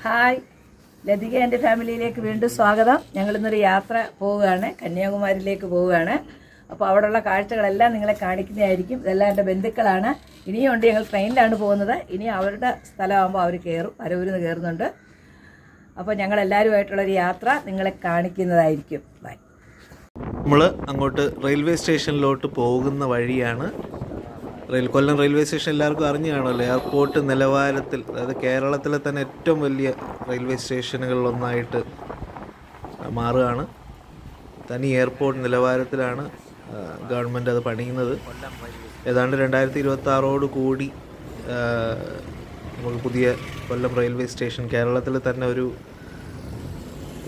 Hi, Lathika എൻ്റെ ഫാമിലിയിലേക്ക് വീണ്ടും സ്വാഗതം. ഞങ്ങളിന്നൊരു യാത്ര പോവുകയാണ്, കന്യാകുമാരിയിലേക്ക് പോവുകയാണ്. അപ്പോൾ അവിടെയുള്ള കാഴ്ചകളെല്ലാം നിങ്ങളെ കാണിക്കുന്നതായിരിക്കും. ഇതെല്ലാം എൻ്റെ ബന്ധുക്കളാണ്. ഇനിയും ഉണ്ട്, ഞങ്ങൾ ട്രെയിനിലാണ് പോകുന്നത്. ഇനി അവരുടെ സ്ഥലമാകുമ്പോൾ അവർ കയറും, പരവൂരിൽ നിന്ന് കയറുന്നുണ്ട്. അപ്പോൾ ഞങ്ങളെല്ലാവരുമായിട്ടുള്ളൊരു യാത്ര നിങ്ങളെ കാണിക്കുന്നതായിരിക്കും. ബൈ. നമ്മൾ അങ്ങോട്ട് റെയിൽവേ സ്റ്റേഷനിലോട്ട് പോകുന്ന വഴിയാണ്. കൊല്ലം റെയിൽവേ സ്റ്റേഷൻ എല്ലാവർക്കും അറിഞ്ഞു കാണുമല്ലോ. എയർപോർട്ട് നിലവാരത്തിൽ, അതായത് കേരളത്തിലെ തന്നെ ഏറ്റവും വലിയ റെയിൽവേ സ്റ്റേഷനുകളിലൊന്നായിട്ട് മാറുകയാണ്. തനി എയർപോർട്ട് നിലവാരത്തിലാണ് ഗവൺമെൻറ് അത് പണിയുന്നത്. ഏതാണ്ട് 2026 കൂടി നമുക്ക് പുതിയ കൊല്ലം റെയിൽവേ സ്റ്റേഷൻ കേരളത്തിൽ തന്നെ ഒരു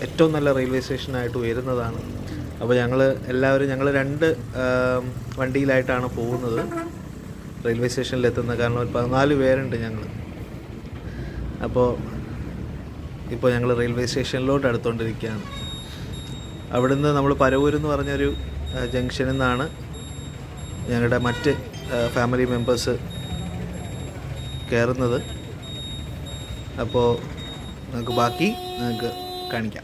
ഏറ്റവും നല്ല റെയിൽവേ സ്റ്റേഷനായിട്ട് ഉയരുന്നതാണ്. അപ്പോൾ ഞങ്ങൾ 2 വണ്ടിയിലായിട്ടാണ് പോകുന്നത് റെയിൽവേ സ്റ്റേഷനിലെത്തുന്നത്. കാരണം ഒരു 14 പേരുണ്ട് ഞങ്ങൾ. അപ്പോൾ ഇപ്പോൾ ഞങ്ങൾ റെയിൽവേ സ്റ്റേഷനിലോട്ട് അടുത്തുകൊണ്ടിരിക്കുകയാണ്. അവിടുന്ന് നമ്മൾ പരവൂരെന്ന് പറഞ്ഞൊരു ജംഗ്ഷനിൽ നിന്നാണ് ഞങ്ങളുടെ മറ്റ് ഫാമിലി മെമ്പേഴ്സ് കയറുന്നത്. അപ്പോൾ നമുക്ക് ബാക്കി കാണിക്കാം.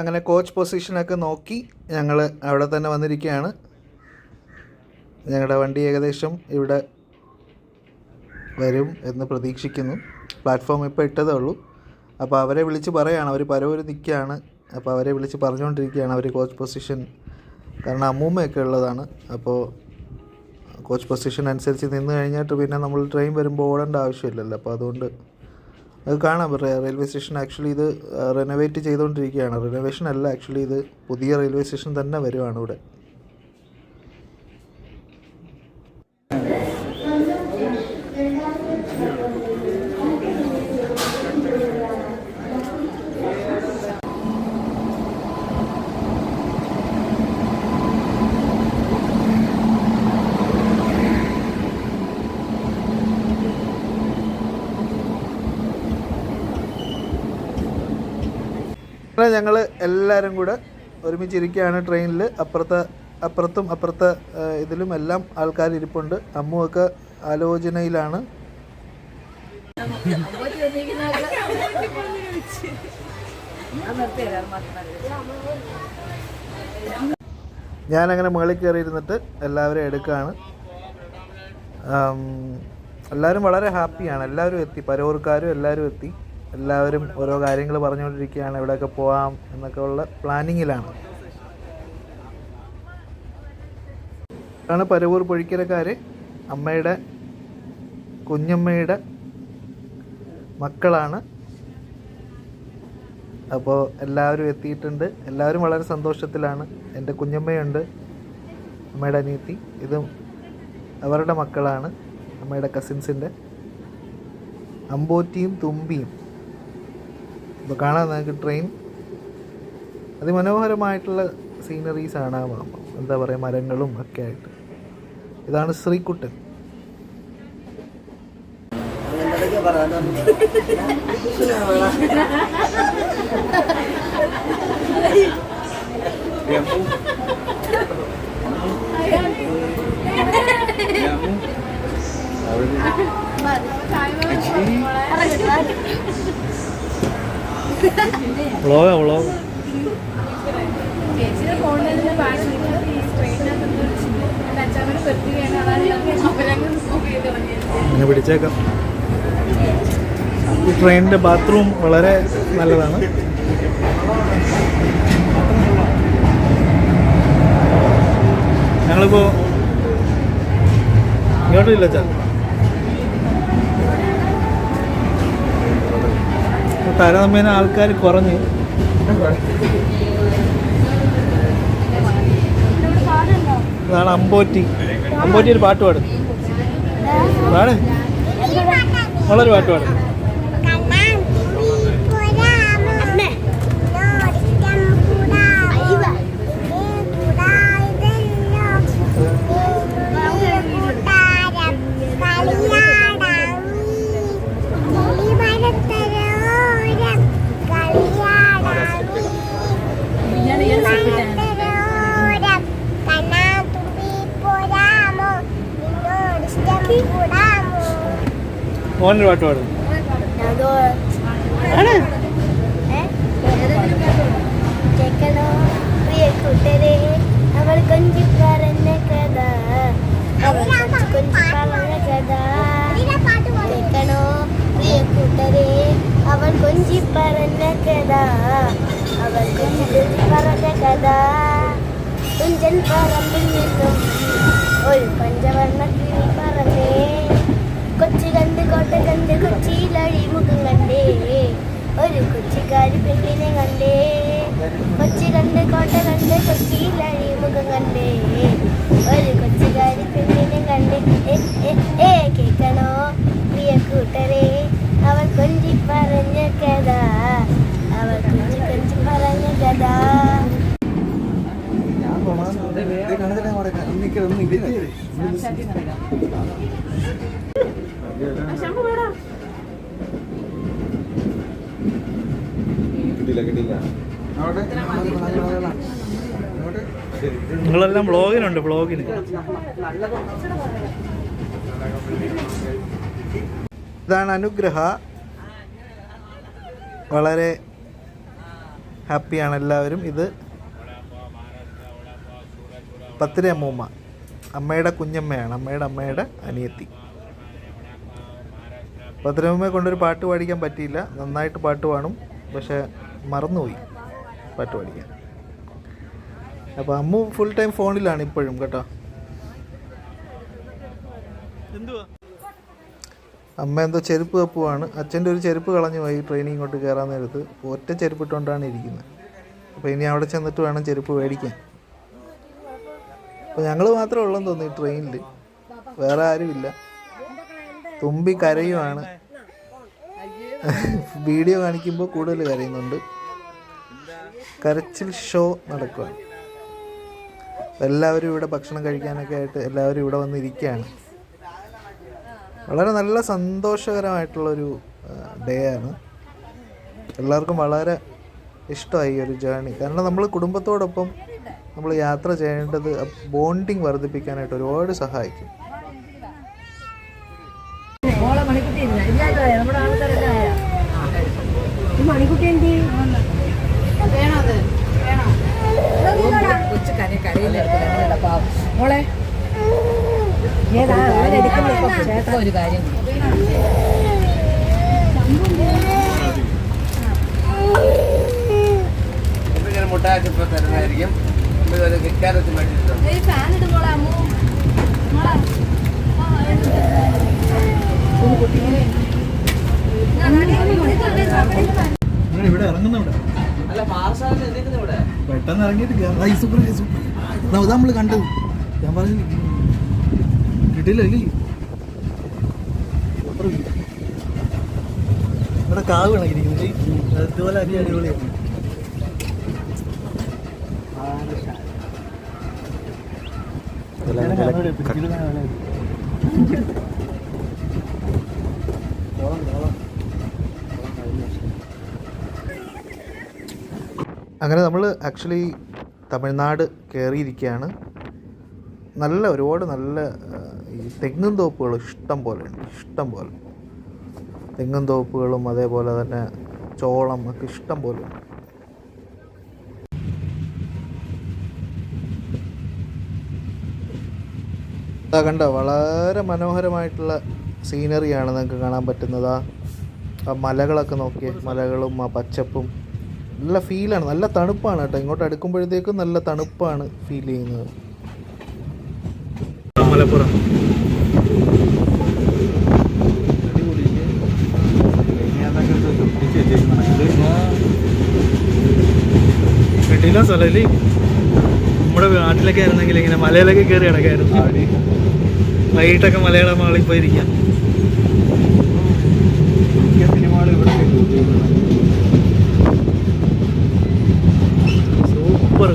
അങ്ങനെ കോച്ച് പൊസിഷനൊക്കെ നോക്കി ഞങ്ങൾ അവിടെ തന്നെ വന്നിരിക്കുകയാണ്. ഞങ്ങളുടെ വണ്ടി ഏകദേശം ഇവിടെ വരും എന്ന് പ്രതീക്ഷിക്കുന്നു. പ്ലാറ്റ്ഫോം ഇപ്പോൾ ഇട്ടതേ ഉള്ളൂ. അപ്പോൾ അവരെ വിളിച്ച് പറയുകയാണ്, അവർ പരവൂര് നിൽക്കുകയാണ്. അപ്പോൾ അവരെ വിളിച്ച് പറഞ്ഞുകൊണ്ടിരിക്കുകയാണ് അവർ കോച്ച് പൊസിഷൻ, കാരണം അമ്മൂമ്മയൊക്കെ ഉള്ളതാണ്. അപ്പോൾ കോച്ച് പൊസിഷൻ അനുസരിച്ച് നിന്ന് കഴിഞ്ഞിട്ട് പിന്നെ നമ്മൾ ട്രെയിൻ വരുമ്പോൾ ഓടേണ്ട ആവശ്യമില്ലല്ലോ. അപ്പോൾ അതുകൊണ്ട് അത് കാണാം. റെയിൽവേ സ്റ്റേഷൻ ആക്ച്വലി ഇത് റെനോവേറ്റ് ചെയ്തുകൊണ്ടിരിക്കുകയാണ്. റിനോവേഷൻ അല്ല, ആക്ച്വലി ഇത് പുതിയ റെയിൽവേ സ്റ്റേഷൻ തന്നെ വരുവാണ് ഇവിടെ. ഞങ്ങൾ എല്ലാവരും കൂടെ ഒരുമിച്ചിരിക്കുകയാണ് ട്രെയിനിൽ. അപ്പുറത്തെ ഇതിലും എല്ലാം ആൾക്കാർ ഇരിപ്പുണ്ട്. അമ്മുവൊക്കെ ആലോചനയിലാണ്. ഞാനങ്ങനെ മുകളിൽ കയറി ഇരുന്നിട്ട് എല്ലാവരും എടുക്കുകയാണ്. എല്ലാവരും വളരെ ഹാപ്പിയാണ്. എല്ലാവരും എത്തി, പരവൂർക്കാരും എല്ലാവരും എത്തി. എല്ലാവരും ഓരോ കാര്യങ്ങൾ പറഞ്ഞുകൊണ്ടിരിക്കുകയാണ്, എവിടെയൊക്കെ പോകാം എന്നൊക്കെ ഉള്ള പ്ലാനിങ്ങിലാണ്. ആണ് പരവൂർ പൊഴിക്കരക്കാർ. അമ്മയുടെ കുഞ്ഞമ്മയുടെ മക്കളാണ്. അപ്പോൾ എല്ലാവരും എത്തിയിട്ടുണ്ട്. എല്ലാവരും വളരെ സന്തോഷത്തിലാണ്. എൻ്റെ കുഞ്ഞമ്മയുണ്ട്, അമ്മയുടെ അനിയത്തി. ഇതും അവരുടെ മക്കളാണ്, അമ്മയുടെ കസിൻസിൻ്റെ. അമ്പോറ്റിയും തുമ്പിയും. ഇപ്പോൾ കാണാൻ നമുക്ക് ട്രെയിൻ അതിമനോഹരമായിട്ടുള്ള സീനറീസാണ്. എന്താ പറയുക, മരങ്ങളും ഒക്കെ ആയിട്ട്. ഇതാണ് ശ്രീകുട്ടൻ. വ്ളോഗ് അങ്ങനെ പിടിച്ചേക്കാം. ഈ ട്രെയിനിൻ്റെ ബാത്റൂം വളരെ നല്ലതാണ്. ഞങ്ങളിപ്പോൾ ഇങ്ങോട്ടില്ല ചാ, താരതമ്യേന ആൾക്കാർ കുറഞ്ഞ്. ഇതാണ് അമ്പോറ്റി. അമ്പോറ്റി ഒരു പാട്ട് പാടും. പാട്, വളരെ പാട്ട് പാടും. മോനൊരു പാട്ട് പാടും. കേൾക്കണോ പ്രിയ കൂട്ടരെ അവൾ കൊഞ്ചി പറഞ്ഞ കഥ, അവൾ കൊഞ്ചി പറഞ്ഞ കഥ. കേൾക്കണോ പ്രിയ കൂട്ടരെ അവൾ കൊഞ്ചി പറഞ്ഞ കഥ, അവൾ കൊഞ്ചി പറഞ്ഞ കഥ. തുഞ്ചൻ പറമ്പിൽ നിന്നും ഒരു പഞ്ചവർണ്ണ കിളി പറന്നേ, കൊച്ചു കണ്ട് കോട്ട കണ്ട് കൊച്ചിയിലഴി മുഖം കണ്ടേ, ഒരു കൊച്ചിക്കാരി പെണ്ണിനെ കണ്ടേ, കൊച്ചി കണ്ട് കോട്ട കണ്ട് കൊച്ചിയിലഴി മുഖം കണ്ടേ, ഒരു കൊച്ചിക്കാരി പെണ്ണിനെ കണ്ടേ. കേൾക്കണോ പ്രിയ കൂട്ടരെ അവൾ കൊഞ്ചി പറഞ്ഞ കഥ, അവൾ കൊഞ്ചി കൊഞ്ചി പറഞ്ഞ കഥ. നിങ്ങളെല്ലാം വ്ളോഗിനുണ്ട്, വ്ളോഗിന്. ഇതാണ് അനുഗ്രഹ. വളരെ ഹാപ്പിയാണ് എല്ലാവരും. ഇത് പത്തിരി അമ്മൂമ്മ, അമ്മയുടെ കുഞ്ഞമ്മയാണ്, അമ്മയുടെ അനിയത്തി. പത്തിരമ്മയെ കൊണ്ടൊരു പാട്ട് പാടിക്കാൻ പറ്റിയില്ല. നന്നായിട്ട് പാട്ട് പാടും, പക്ഷെ മറന്നുപോയി പാട്ട് പാടിക്കാൻ. അപ്പോൾ അമ്മു ഫുൾ ടൈം ഫോണിലാണ് ഇപ്പോഴും കേട്ടോ. അമ്മ എന്തോ ചെരുപ്പ് തപ്പുവാണ്. അച്ഛൻ്റെ ഒരു ചെരുപ്പ് കളഞ്ഞു പോയി ട്രെയിനിൽ ഇങ്ങോട്ട് കയറാൻ നേരത്ത്. ഒറ്റ ചെരുപ്പ് ഇട്ടുകൊണ്ടാണ് ഇരിക്കുന്നത്. അപ്പോൾ ഇനി അവിടെ ചെന്നിട്ട് വേണം ചെരുപ്പ് മേടിക്കാൻ. അപ്പോൾ ഞങ്ങൾ മാത്രമേ ഉള്ളെന്ന് തോന്നി ഈ ട്രെയിനിൽ, വേറെ ആരുമില്ല. തുമ്പി കരയുവാണ്. വീഡിയോ കാണിക്കുമ്പോൾ കൂടുതൽ കരയുന്നുണ്ട്. കരച്ചിൽ ഷോ നടക്കുകയാണ്. എല്ലാവരും ഇവിടെ ഭക്ഷണം കഴിക്കാനൊക്കെ ആയിട്ട് എല്ലാവരും ഇവിടെ വന്നിരിക്കുകയാണ്. വളരെ നല്ല സന്തോഷകരമായിട്ടുള്ളൊരു ഡേ ആണ്. എല്ലാവർക്കും വളരെ ഇഷ്ടമായി ഒരു ജേണി. കാരണം നമ്മൾ കുടുംബത്തോടൊപ്പം നമ്മൾ യാത്ര ചെയ്യേണ്ടത് ബോണ്ടിങ് വർദ്ധിപ്പിക്കാനായിട്ട് ഒരുപാട് സഹായിക്കും. കൊച്ചു കരയിലെടുത്ത് മോളെ ചേട്ടാ ഒരു കാര്യം മുട്ടാക്കിപ്പോ തരുന്നതായിരിക്കും. ക്യാരറ്റ് മേടിച്ചിട്ടുണ്ട്. ഇവിടെ ഇറങ്ങുന്ന പെട്ടെന്ന് ഇറങ്ങിയിട്ട് നമ്മൾ കണ്ടത്. ഞാൻ പറഞ്ഞു കിട്ടിയില്ല. ഇവിടെ കാവ് കണക്കിരിക്കുന്നത് അതുപോലെ അടിപൊളിയാണ്. അങ്ങനെ നമ്മൾ ആക്ച്വലി തമിഴ്നാട് കയറിയിരിക്കുകയാണ്. ഒരുപാട് നല്ല ഈ തെങ്ങും തോപ്പുകൾ ഇഷ്ടം പോലെ തെങ്ങും തോപ്പുകളും അതേപോലെ തന്നെ ചോളം ഒക്കെ ഇഷ്ടം പോലെ ഉണ്ട്. കണ്ടോ, വളരെ മനോഹരമായിട്ടുള്ള സീനറിയാണ് നിങ്ങൾക്ക് കാണാൻ പറ്റുന്നത്. ആ മലകളൊക്കെ നോക്കിയേ, മലകളും ആ പച്ചപ്പും നല്ല ഫീലാണ്. നല്ല തണുപ്പാണ് കേട്ടോ. ഇങ്ങോട്ട് അടുക്കുമ്പോഴത്തേക്കും നല്ല തണുപ്പാണ് ഫീൽ ചെയ്യുന്നത്. മലപ്പുറം കിട്ടിയില്ല സ്ഥലം. നമ്മുടെ നാട്ടിലൊക്കെ ആയിരുന്നെങ്കിൽ ഇങ്ങനെ മലയിലൊക്കെ കയറി കിടക്കായിരുന്നു. വൈകിട്ടൊക്കെ മലയാളം മാളിൽ പോയിരിക്കാം. സൂപ്പർ.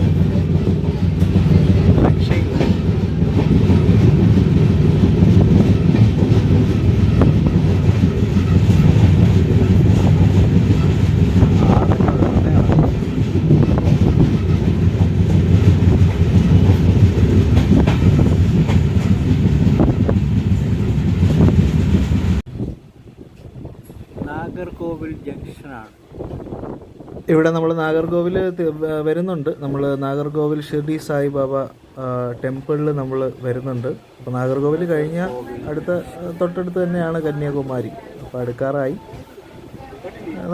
ഇവിടെ നമ്മൾ നാഗർകോവിൽ വരുന്നുണ്ട്. നമ്മൾ നാഗർകോവിൽ ഷിർഡി സായിബാബ ടെമ്പിളിൽ നമ്മൾ വരുന്നുണ്ട്. അപ്പോൾ നാഗർകോവിൽ കഴിഞ്ഞാൽ തൊട്ടടുത്ത് തന്നെയാണ് കന്യാകുമാരി. അപ്പോൾ അടുക്കാറായി.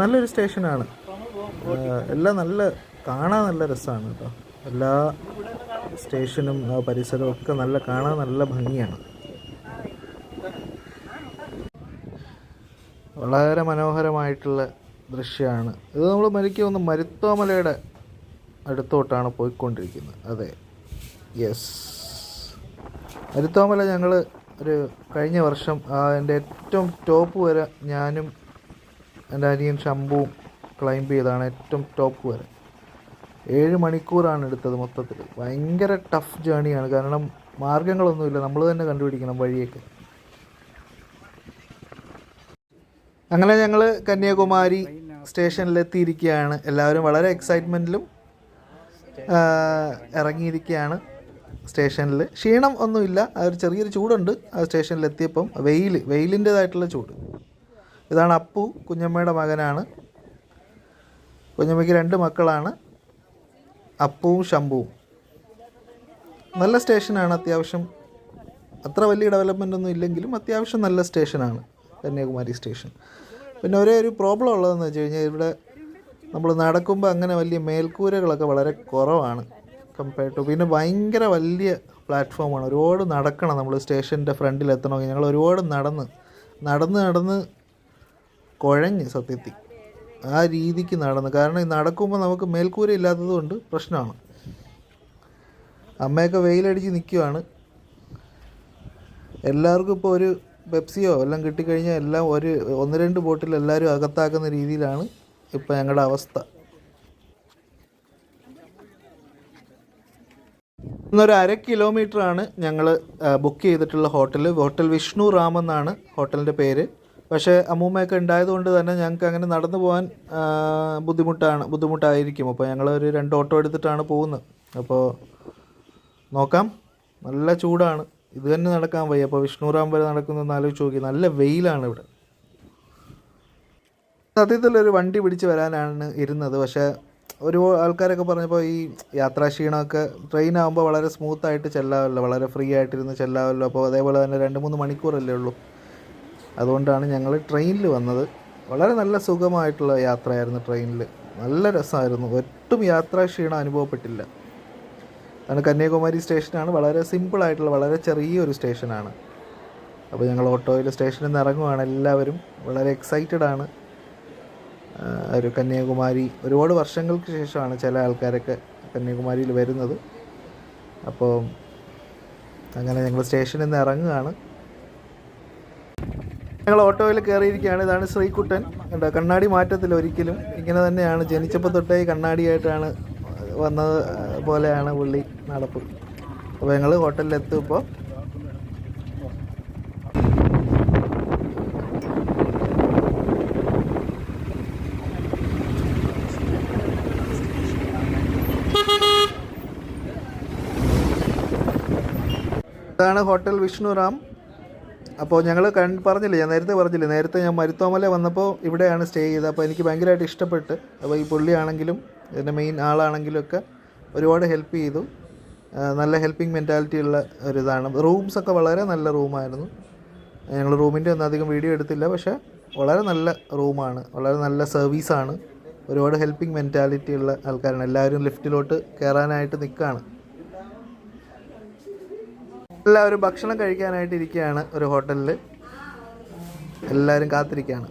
നല്ലൊരു സ്റ്റേഷനാണ്. എല്ലാം കാണാൻ നല്ല രസമാണ് കേട്ടോ. എല്ലാ സ്റ്റേഷനും പരിസരവും ഒക്കെ കാണാൻ നല്ല ഭംഗിയാണ്. വളരെ മനോഹരമായിട്ടുള്ള ദൃശ്യമാണ് ഇത്. നമ്മൾ മരുത്വാമലയുടെ അടുത്തോട്ടാണ് പോയിക്കൊണ്ടിരിക്കുന്നത്. അതെ, യെസ്, മരുത്വാമല ഞങ്ങൾ കഴിഞ്ഞ വർഷം എൻ്റെ ഏറ്റവും ടോപ്പ് വരെ ഞാനും എൻ്റെ അനിയൻ ശംഭുവും ക്ലൈംബ് ചെയ്താണ്. ഏറ്റവും ടോപ്പ് വരെ 7 മണിക്കൂറാണ് എടുത്തത് മൊത്തത്തിൽ. ഭയങ്കര ടഫ് ജേണിയാണ്. കാരണം മാർഗ്ഗങ്ങളൊന്നുമില്ല, നമ്മൾ തന്നെ കണ്ടുപിടിക്കണം വഴിയൊക്കെ. അങ്ങനെ ഞങ്ങൾ കന്യാകുമാരി സ്റ്റേഷനിലെത്തിയിരിക്കുകയാണ്. എല്ലാവരും വളരെ എക്സൈറ്റ്മെൻറ്റിലും ഇറങ്ങിയിരിക്കുകയാണ് സ്റ്റേഷനിൽ. ക്ഷീണം ഒന്നുമില്ല, ഒരു ചെറിയൊരു ചൂടുണ്ട് ആ സ്റ്റേഷനിലെത്തിയപ്പം. വെയിലിൻ്റേതായിട്ടുള്ള ചൂട്. ഇതാണ് അപ്പു, കുഞ്ഞമ്മയുടെ മകനാണ്. കുഞ്ഞമ്മയ്ക്ക് 2 മക്കളാണ്, അപ്പുവും ശംഭുവും. നല്ല സ്റ്റേഷനാണ്. അത്യാവശ്യം അത്ര വലിയ ഡെവലപ്മെൻ്റ് ഒന്നും ഇല്ലെങ്കിലും അത്യാവശ്യം നല്ല സ്റ്റേഷനാണ് കന്യാകുമാരി സ്റ്റേഷൻ. പിന്നെ ഒരേ ഒരു പ്രോബ്ലം ഉള്ളതെന്ന് വെച്ച് കഴിഞ്ഞാൽ ഇവിടെ നമ്മൾ നടക്കുമ്പോൾ അങ്ങനെ വലിയ മേൽക്കൂരകളൊക്കെ വളരെ കുറവാണ് കമ്പയർഡ് ടു. പിന്നെ ഭയങ്കര വലിയ പ്ലാറ്റ്ഫോമാണ്. ഒരുപാട് നടക്കണം നമ്മൾ സ്റ്റേഷൻ്റെ ഫ്രണ്ടിൽ എത്തണമെങ്കിൽ. ഞങ്ങൾ ഒരുപാട് നടന്ന് കുഴഞ്ഞ് സത്യത്തിൽ ആ രീതിക്ക് നടന്നു. കാരണം ഈ നടക്കുമ്പോൾ നമുക്ക് മേൽക്കൂര ഇല്ലാത്തത് കൊണ്ട് പ്രശ്നമാണ്. അമ്മയൊക്കെ വെയിലടിച്ച് നിൽക്കുകയാണ്. എല്ലാവർക്കും ഇപ്പോൾ ഒരു പെപ്സിയോ എല്ലാം കിട്ടിക്കഴിഞ്ഞാൽ എല്ലാം 1-2 ബോട്ടിൽ എല്ലാവരും അകത്താക്കുന്ന രീതിയിലാണ് ഇപ്പോൾ ഞങ്ങളുടെ അവസ്ഥ. ഇന്നൊരു 1/2 കിലോമീറ്ററാണ് ഞങ്ങൾ ബുക്ക് ചെയ്തിട്ടുള്ള ഹോട്ടൽ വിഷ്ണു റാം എന്നാണ് ഹോട്ടലിൻ്റെ പേര്. പക്ഷേ അമ്മൂമ്മയൊക്കെ ഉണ്ടായതുകൊണ്ട് തന്നെ ഞങ്ങൾക്ക് അങ്ങനെ നടന്നു പോകാൻ ബുദ്ധിമുട്ടായിരിക്കും. അപ്പോൾ ഞങ്ങൾ ഒരു 2 ഓട്ടോ എടുത്തിട്ടാണ് പോകുന്നത്. അപ്പോൾ നോക്കാം. നല്ല ചൂടാണ്, ഇത് തന്നെ നടക്കാൻ വയ്യ. അപ്പോൾ വിഷ്ണുറാം വരെ നടക്കുന്നതെന്ന് ആലോചിച്ച് നോക്കി. നല്ല വെയിലാണ് ഇവിടെ. സത്യത്തിലൊരു വണ്ടി പിടിച്ച് വരാനാണ് ഇരുന്നത്. പക്ഷേ ഒരു ആൾക്കാരൊക്കെ പറഞ്ഞപ്പോൾ ഈ യാത്രാക്ഷീണമൊക്കെ ട്രെയിനാകുമ്പോൾ വളരെ സ്മൂത്തായിട്ട് ചെല്ലാമല്ലോ, വളരെ ഫ്രീ ആയിട്ടിരുന്ന് ചെല്ലാമല്ലോ. അപ്പോൾ അതേപോലെ തന്നെ 2-3 മണിക്കൂറല്ലേ ഉള്ളൂ. അതുകൊണ്ടാണ് ഞങ്ങൾ ട്രെയിനിൽ വന്നത്. വളരെ നല്ല സുഖമായിട്ടുള്ള യാത്രയായിരുന്നു ട്രെയിനിൽ. നല്ല രസമായിരുന്നു. ഒട്ടും യാത്രാക്ഷീണം അനുഭവപ്പെട്ടില്ല. കാരണം കന്യാകുമാരി സ്റ്റേഷനാണ്. വളരെ സിമ്പിളായിട്ടുള്ള വളരെ ചെറിയൊരു സ്റ്റേഷനാണ്. അപ്പോൾ ഞങ്ങൾ ഓട്ടോയിൽ സ്റ്റേഷനിൽ നിന്ന് ഇറങ്ങുവാണ്. എല്ലാവരും വളരെ എക്സൈറ്റഡ് ആണ്. ഒരു കന്യാകുമാരി ഒരുപാട് വർഷങ്ങൾക്ക് ശേഷമാണ് ചില ആൾക്കാരൊക്കെ കന്യാകുമാരിയിൽ വരുന്നത്. അപ്പോൾ അങ്ങനെ ഞങ്ങൾ സ്റ്റേഷനിൽ നിന്ന് ഇറങ്ങുകയാണ്. ഞങ്ങൾ ഓട്ടോയിൽ കയറിയിരിക്കുകയാണ്. ഇതാണ് ശ്രീകുട്ടൻ. കണ്ടോ, കണ്ണാടി മാറ്റത്തില്ല ഒരിക്കലും. ഇങ്ങനെ തന്നെയാണ്, ജനിച്ചപ്പോൾ തൊട്ടേ കണ്ണാടിയായിട്ടാണ് വന്നത് പോലെയാണ് പുള്ളി നടപ്പ്. അപ്പോൾ ഞങ്ങൾ ഹോട്ടലിലെത്തും. ഇപ്പോൾ ഇതാണ് ഹോട്ടൽ വിഷ്ണു റാം. അപ്പോൾ ഞങ്ങൾ നേരത്തെ ഞാൻ മരുത്വാമല വന്നപ്പോൾ ഇവിടെയാണ് സ്റ്റേ ചെയ്തത്. അപ്പോൾ എനിക്ക് ഭയങ്കരമായിട്ട് ഇഷ്ടപ്പെട്ട്. അപ്പോൾ ഈ പുള്ളിയാണെങ്കിലും ഇതിൻ്റെ മെയിൻ ആളാണെങ്കിലും ഒക്കെ ഒരുപാട് ഹെൽപ്പ് ചെയ്തു. നല്ല ഹെൽപ്പിംഗ് മെൻറ്റാലിറ്റി ഉള്ള ഒരിതാണ്. റൂംസൊക്കെ വളരെ നല്ല റൂമായിരുന്നു. ഞങ്ങൾ റൂമിൻ്റെ ഒന്നും അധികം വീഡിയോ എടുത്തില്ല. പക്ഷേ വളരെ നല്ല റൂമാണ്, വളരെ നല്ല സർവീസാണ്. ഒരുപാട് ഹെൽപ്പിംഗ് മെൻറ്റാലിറ്റി ഉള്ള ആൾക്കാരാണ്. എല്ലാവരും ലിഫ്റ്റിലോട്ട് കയറാനായിട്ട് നിൽക്കുകയാണ്. എല്ലാവരും ഭക്ഷണം കഴിക്കാനായിട്ട് ഇരിക്കുകയാണ് ഒരു ഹോട്ടലിൽ. എല്ലാവരും കാത്തിരിക്കുകയാണ്.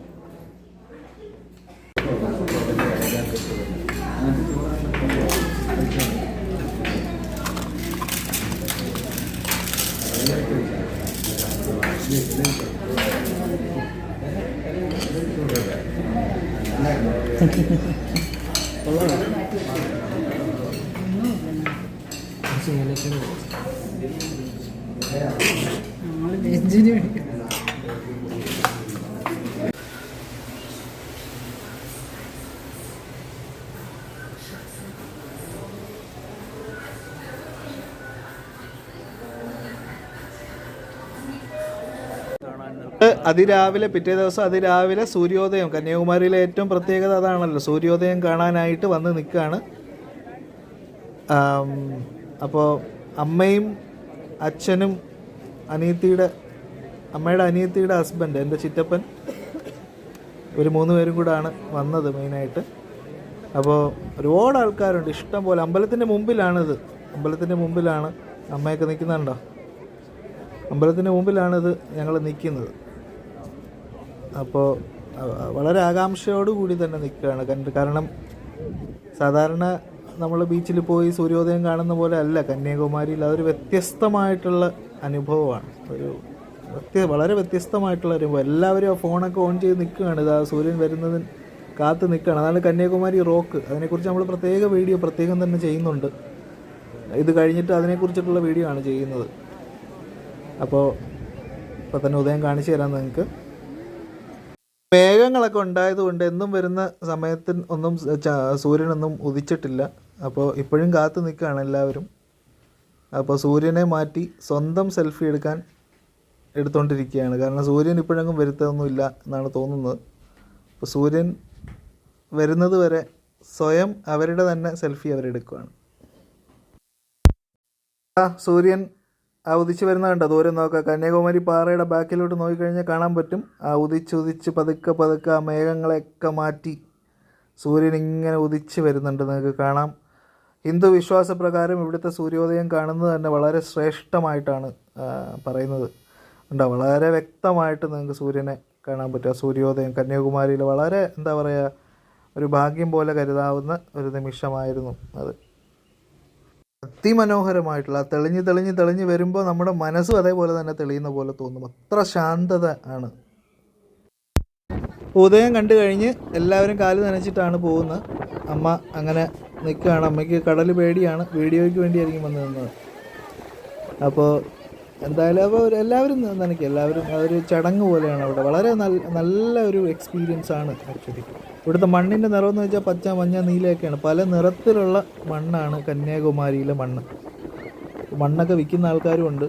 അതിരാവിലെ പിറ്റേ ദിവസം അതിരാവിലെ സൂര്യോദയം, കന്യാകുമാരിയിലെ ഏറ്റവും പ്രത്യേകത അതാണല്ലോ, സൂര്യോദയം കാണാനായിട്ട് വന്ന് നിൽക്കുകയാണ്. അപ്പോൾ അമ്മയും അച്ഛനും അമ്മയുടെ അനിയത്തിയുടെ ഹസ്ബൻഡ്, എൻ്റെ ചിറ്റപ്പൻ, ഒരു 3 പേരും കൂടാണ് വന്നത് മെയിനായിട്ട്. അപ്പോൾ ഒരുപാട് ആൾക്കാരുണ്ട്, ഇഷ്ടം പോലെ. അമ്പലത്തിൻ്റെ മുമ്പിലാണിത്, അമ്പലത്തിൻ്റെ മുമ്പിലാണ് അമ്മയൊക്കെ നിൽക്കുന്നുണ്ടോ, അമ്പലത്തിൻ്റെ മുമ്പിലാണിത് ഞങ്ങൾ നിൽക്കുന്നത്. അപ്പോൾ വളരെ ആകാംക്ഷയോടുകൂടി തന്നെ നിൽക്കുകയാണ്. കാരണം സാധാരണ നമ്മൾ ബീച്ചിൽ പോയി സൂര്യോദയം കാണുന്ന പോലെ അല്ല കന്യാകുമാരിയിൽ. അതൊരു വ്യത്യസ്തമായിട്ടുള്ള അനുഭവമാണ്, വളരെ വ്യത്യസ്തമായിട്ടുള്ള അനുഭവം. എല്ലാവരും ആ ഫോണൊക്കെ ഓൺ ചെയ്ത് നിൽക്കുകയാണ്, ഇതാ സൂര്യൻ വരുന്നതിന് കാത്ത് നിൽക്കുകയാണ്. അതാണ് കന്യാകുമാരി റോക്ക്. അതിനെക്കുറിച്ച് നമ്മൾ പ്രത്യേകം തന്നെ ചെയ്യുന്നുണ്ട്. ഇത് കഴിഞ്ഞിട്ട് അതിനെക്കുറിച്ചിട്ടുള്ള വീഡിയോ ആണ് ചെയ്യുന്നത്. അപ്പോൾ ഇപ്പോൾ തന്നെ ഉദയം കാണിച്ചു തരാം നിങ്ങൾക്ക്. മേഘങ്ങളൊക്കെ ഉണ്ടായതുകൊണ്ട് എന്നും വരുന്ന സമയത്തിന് ഒന്നും സൂര്യനൊന്നും ഉദിച്ചിട്ടില്ല. അപ്പോൾ ഇപ്പോഴും കാത്തു നിൽക്കുകയാണ് എല്ലാവരും. അപ്പോൾ സൂര്യനെ മാറ്റി സ്വന്തം സെൽഫി എടുത്തുകൊണ്ടിരിക്കുകയാണ്. കാരണം സൂര്യൻ ഇപ്പോഴെങ്കിലും വരുത്തൊന്നുമില്ല എന്നാണ് തോന്നുന്നത്. അപ്പോൾ സൂര്യൻ വരുന്നത് വരെ സ്വയം അവരുടെ തന്നെ സെൽഫി അവരെടുക്കുകയാണ്. സൂര്യൻ ഉദിച്ച് വരുന്ന കണ്ടോ, ദൂരം നോക്കാം. കന്യാകുമാരി പാറയുടെ ബാക്കിലോട്ട് നോക്കിക്കഴിഞ്ഞാൽ കാണാൻ പറ്റും. ഉദിച്ച് പതുക്കെ ആ മേഘങ്ങളെയൊക്കെ മാറ്റി സൂര്യൻ ഇങ്ങനെ ഉദിച്ച് വരുന്നുണ്ട്, നിങ്ങൾക്ക് കാണാം. ഹിന്ദു വിശ്വാസപ്രകാരം ഇവിടുത്തെ സൂര്യോദയം കാണുന്നത് തന്നെ വളരെ ശ്രേഷ്ഠമായിട്ടാണ് പറയുന്നത്. ഉണ്ടോ, വളരെ വ്യക്തമായിട്ട് നിങ്ങൾക്ക് സൂര്യനെ കാണാൻ പറ്റും. സൂര്യോദയം കന്യാകുമാരിയിൽ വളരെ എന്താ പറയുക, ഒരു ഭാഗ്യം പോലെ കരുതാവുന്ന ഒരു നിമിഷമായിരുന്നു അത്. അതിമനോഹരമായിട്ടുള്ള തെളിഞ്ഞ് വരുമ്പോൾ നമ്മുടെ മനസ്സും അതേപോലെ തന്നെ തെളിയുന്ന പോലെ തോന്നും. അത്ര ശാന്തത ആണ്. ഉദയം കണ്ടു കഴിഞ്ഞ് എല്ലാവരും കാല് നനച്ചിട്ടാണ് പോകുന്നത്. അമ്മ അങ്ങനെ നിൽക്കുകയാണ്. അമ്മയ്ക്ക് കടൽ പേടിയാണ്, വീഡിയോയ്ക്ക് വേണ്ടിയായിരിക്കും വന്ന് നിന്നത്. അപ്പോൾ എന്തായാലും അപ്പോൾ എല്ലാവരും നനയ്ക്കും, എല്ലാവരും അതൊരു ചടങ്ങ് പോലെയാണ് അവിടെ. വളരെ നല്ല ഒരു എക്സ്പീരിയൻസ് ആണ് ആക്ച്വലി. ഇവിടുത്തെ മണ്ണിൻ്റെ നിറമെന്ന് വെച്ചാൽ പച്ച, മഞ്ഞ, നീലയൊക്കെയാണ്. പല നിറത്തിലുള്ള മണ്ണാണ് കന്യാകുമാരിയിലെ മണ്ണ്. മണ്ണൊക്കെ വിൽക്കുന്ന ആൾക്കാരും ഉണ്ട്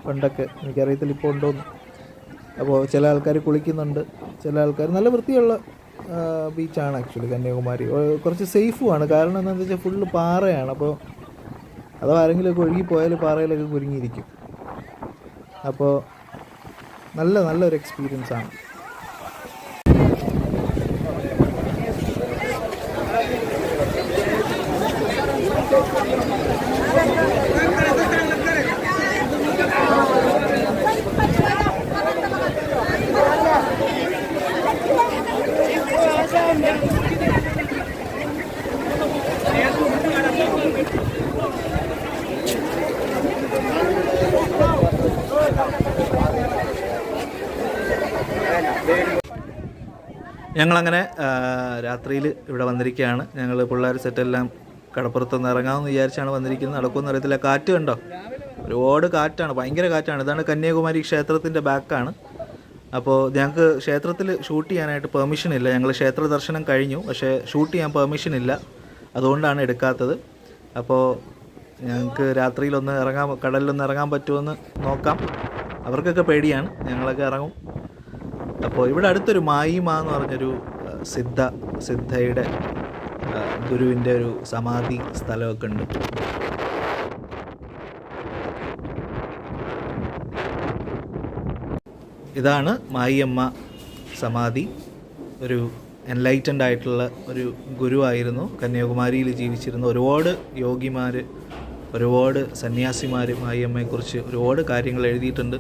പണ്ടൊക്കെ, എനിക്കറിയത്തില്ല ഇപ്പോൾ ഉണ്ടോയെന്ന്. അപ്പോൾ ചില ആൾക്കാർ കുളിക്കുന്നുണ്ട്, ചില ആൾക്കാർ. നല്ല വൃത്തിയുള്ള ബീച്ചാണ് ആക്ച്വലി കന്യാകുമാരി. കുറച്ച് സേഫുമാണ്, കാരണം എന്താണെന്ന് വെച്ചാൽ ഫുള്ള് പാറയാണ്. അപ്പോൾ അഥവാ ആരെങ്കിലുമൊക്കെ ഒഴുകിപ്പോയാൽ പാറയിലൊക്കെ കുരുങ്ങിയിരിക്കും. അപ്പോൾ നല്ലൊരു എക്സ്പീരിയൻസ് ആണ്. ഞങ്ങളങ്ങനെ രാത്രിയിൽ ഇവിടെ വന്നിരിക്കുകയാണ്. ഞങ്ങൾ പിള്ളേർ സെറ്റെല്ലാം കടപ്പുറത്തൊന്ന് ഇറങ്ങാമെന്ന് വിചാരിച്ചാണ് വന്നിരിക്കുന്നത്. നടക്കുമെന്ന് അറിയത്തില്ല. കാറ്റ് കണ്ടോ, ഒരുപാട് കാറ്റാണ്, ഭയങ്കര കാറ്റാണ്. ഇതാണ് കന്യാകുമാരി ക്ഷേത്രത്തിൻ്റെ ബാക്കാണ്. അപ്പോൾ ഞങ്ങൾക്ക് ക്ഷേത്രത്തിൽ ഷൂട്ട് ചെയ്യാനായിട്ട് പെർമിഷൻ ഇല്ല. ഞങ്ങൾ ക്ഷേത്ര ദർശനം കഴിഞ്ഞു, പക്ഷേ ഷൂട്ട് ചെയ്യാൻ പെർമിഷൻ ഇല്ല, അതുകൊണ്ടാണ് എടുക്കാത്തത്. അപ്പോൾ ഞങ്ങൾക്ക് രാത്രിയിലൊന്ന് കടലിലൊന്ന് ഇറങ്ങാൻ പറ്റുമെന്ന് നോക്കാം. അവർക്കൊക്കെ പേടിയാണ്, ഞങ്ങളൊക്കെ ഇറങ്ങും. അപ്പോൾ ഇവിടെ അടുത്തൊരു മായിമ എന്ന് പറഞ്ഞൊരു സിദ്ധയുടെ ഗുരുവിൻ്റെ ഒരു സമാധി സ്ഥലമൊക്കെ ഉണ്ട്. ഇതാണ് മായിയമ്മ സമാധി. ഒരു എൻലൈറ്റൻഡ് ആയിട്ടുള്ള ഒരു ഗുരുവായിരുന്നു, കന്യാകുമാരിയിൽ ജീവിച്ചിരുന്ന. ഒരുപാട് യോഗിമാർ, ഒരുപാട് സന്യാസിമാർ മായിയമ്മയെക്കുറിച്ച് ഒരുപാട് കാര്യങ്ങൾ എഴുതിയിട്ടുണ്ട്.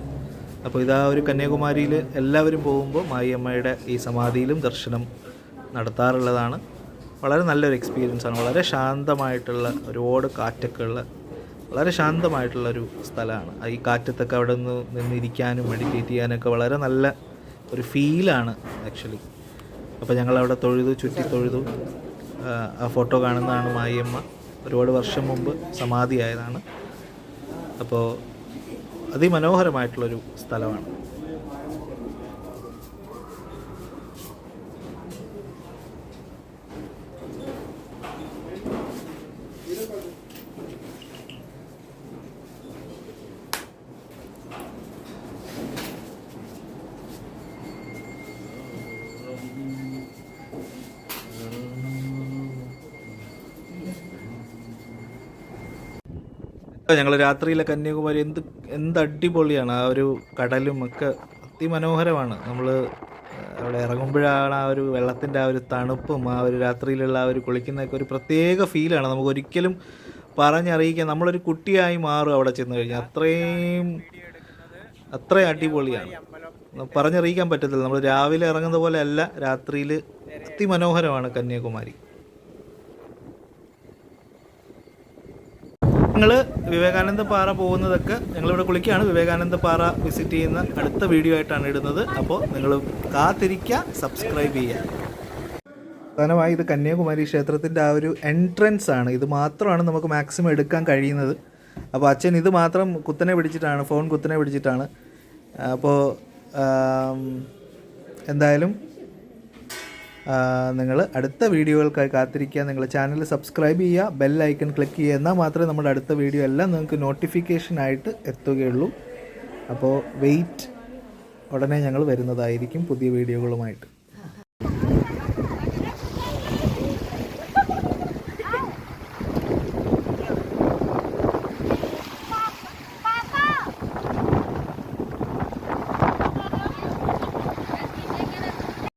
അപ്പോൾ ഇതാ ഒരു കന്യാകുമാരിയിൽ എല്ലാവരും പോകുമ്പോൾ മായിയമ്മയുടെ ഈ സമാധിയിലും ദർശനം നടത്താറുള്ളതാണ്. വളരെ നല്ലൊരു എക്സ്പീരിയൻസ് ആണ്. വളരെ ശാന്തമായിട്ടുള്ള, ഒരുപാട് കാറ്റൊക്കെ ഉള്ള വളരെ ശാന്തമായിട്ടുള്ളൊരു സ്ഥലമാണ്. ഈ കാറ്റത്തൊക്കെ അവിടെ നിന്നിരിക്കാനും മെഡിറ്റേറ്റ് ചെയ്യാനൊക്കെ വളരെ നല്ല ഒരു ഫീലാണ് ആക്ച്വലി. അപ്പോൾ ഞങ്ങളവിടെ ചുറ്റി തൊഴുതു. ആ ഫോട്ടോ കാണുന്നതാണ് മായിയമ്മ. ഒരുപാട് വർഷം മുമ്പ് സമാധിയായതാണ്. അപ്പോൾ അതിമനോഹരമായിട്ടുള്ളൊരു സ്ഥലമാണ്. ഞങ്ങൾ രാത്രിയിലെ കന്യാകുമാരി എന്ത് അടിപൊളിയാണ്. ആ ഒരു കടലും ഒക്കെ അതിമനോഹരമാണ്. നമ്മൾ അവിടെ ഇറങ്ങുമ്പോഴാണ് ആ ഒരു വെള്ളത്തിൻ്റെ ആ ഒരു തണുപ്പും ആ ഒരു രാത്രിയിലുള്ള ആ ഒരു കുളിക്കുന്നതൊക്കെ ഒരു പ്രത്യേക ഫീലാണ്. നമുക്കൊരിക്കലും പറഞ്ഞറിയിക്കാൻ, നമ്മളൊരു കുട്ടിയായി മാറും അവിടെ ചെന്ന് കഴിഞ്ഞാൽ. അത്രയും അടിപൊളിയാണ്, പറഞ്ഞറിയിക്കാൻ പറ്റത്തില്ല. നമ്മൾ രാവിലെ ഇറങ്ങുന്ന പോലെ അല്ല, രാത്രിയിൽ അതിമനോഹരമാണ് കന്യാകുമാരി. ഞങ്ങൾ വിവേകാനന്ദ പാറ പോകുന്നതൊക്കെ ഞങ്ങളിവിടെ കുളിക്കുകയാണ്. വിവേകാനന്ദ പാറ വിസിറ്റ് ചെയ്യുന്ന അടുത്ത വീഡിയോ ആയിട്ടാണ് ഇടുന്നത്. അപ്പോൾ നിങ്ങൾ കാത്തിരിക്കുക, സബ്സ്ക്രൈബ് ചെയ്യുക. പ്രധാനമായി ഇത് കന്യാകുമാരി ക്ഷേത്രത്തിൻ്റെ ആ ഒരു എൻട്രൻസ് ആണ്. ഇത് മാത്രമാണ് നമുക്ക് മാക്സിമം എടുക്കാൻ കഴിയുന്നത്. അപ്പോൾ അച്ഛൻ ഇത് മാത്രം ഫോൺ കുത്തനെ പിടിച്ചിട്ടാണ്. അപ്പോൾ എന്തായാലും നിങ്ങൾ അടുത്ത വീഡിയോകൾക്കായി കാത്തിരിക്കുക. നിങ്ങൾ ചാനൽ സബ്സ്ക്രൈബ് ചെയ്യുക, ബെൽ ഐക്കൺ ക്ലിക്ക് ചെയ്യുക. എന്നാൽ മാത്രമേ നമ്മുടെ അടുത്ത വീഡിയോ എല്ലാം നിങ്ങൾക്ക് നോട്ടിഫിക്കേഷനായിട്ട് എത്തുകയുള്ളൂ. അപ്പോൾ ഉടനെ ഞങ്ങൾ വരുന്നതായിരിക്കും പുതിയ വീഡിയോകളുമായിട്ട്.